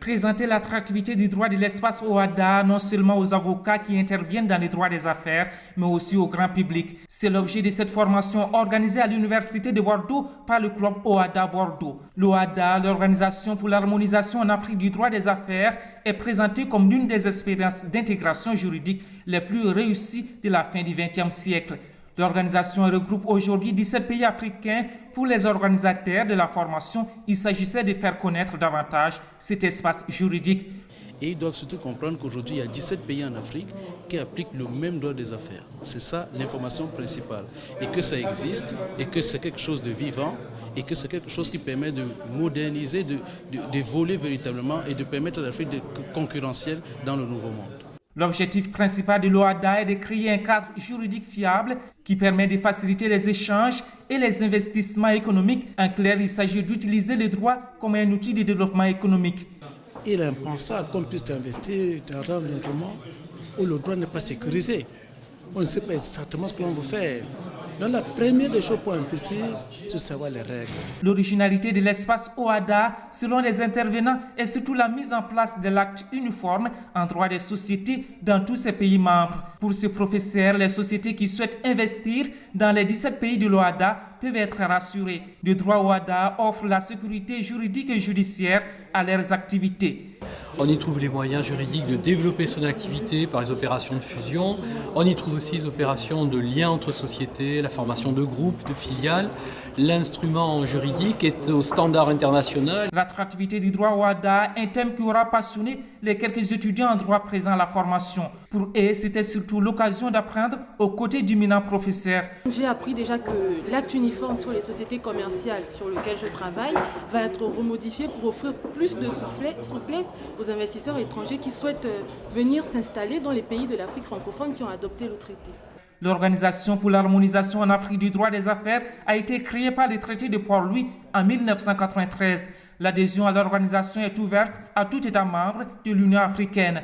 Présenter l'attractivité du droit de l'espace OHADA non seulement aux avocats qui interviennent dans les droits des affaires, mais aussi au grand public. C'est l'objet de cette formation organisée à l'Université de Bordeaux par le club OHADA Bordeaux. L'OHADA, l'Organisation pour l'harmonisation en Afrique du droit des affaires, est présentée comme l'une des expériences d'intégration juridique les plus réussies de la fin du XXe siècle. L'organisation regroupe aujourd'hui 17 pays africains. Pour les organisateurs de la formation, il s'agissait de faire connaître davantage cet espace juridique. Et ils doivent surtout comprendre qu'aujourd'hui, il y a 17 pays en Afrique qui appliquent le même droit des affaires. C'est ça l'information principale. Et que ça existe, et que c'est quelque chose de vivant, et que c'est quelque chose qui permet de moderniser, d'évoluer véritablement et de permettre à l'Afrique d'être concurrentielle dans le nouveau monde. L'objectif principal de l'OHADA est de créer un cadre juridique fiable qui permet de faciliter les échanges et les investissements économiques. En clair, il s'agit d'utiliser le droit comme un outil de développement économique. Il est impensable qu'on puisse investir dans un environnement où le droit n'est pas sécurisé. On ne sait pas exactement ce que l'on veut faire. Donc la première des choses pour investir, c'est de savoir les règles. L'originalité de l'espace OHADA, selon les intervenants, est surtout la mise en place de l'acte uniforme en droit des sociétés dans tous ces pays membres. Pour ce professeur, les sociétés qui souhaitent investir dans les 17 pays de l'OHADA peuvent être rassurées. Le droit OHADA offre la sécurité juridique et judiciaire à leurs activités. On y trouve les moyens juridiques de développer son activité par les opérations de fusion. On y trouve aussi les opérations de lien entre sociétés, la formation de groupes, de filiales. L'instrument juridique est au standard international. L'attractivité du droit OHADA, un thème qui aura passionné les quelques étudiants en droit présents à la formation. Pour eux, c'était surtout l'occasion d'apprendre aux côtés du éminent professeur. J'ai appris déjà que l'acte uniforme sur les sociétés commerciales sur lequel je travaille va être remodifié pour offrir plus de souplesse aux investisseurs étrangers qui souhaitent venir s'installer dans les pays de l'Afrique francophone qui ont adopté le traité. L'Organisation pour l'harmonisation en Afrique du droit des affaires a été créée par le traité de Port-Louis en 1993. L'adhésion à l'organisation est ouverte à tout État membre de l'Union africaine.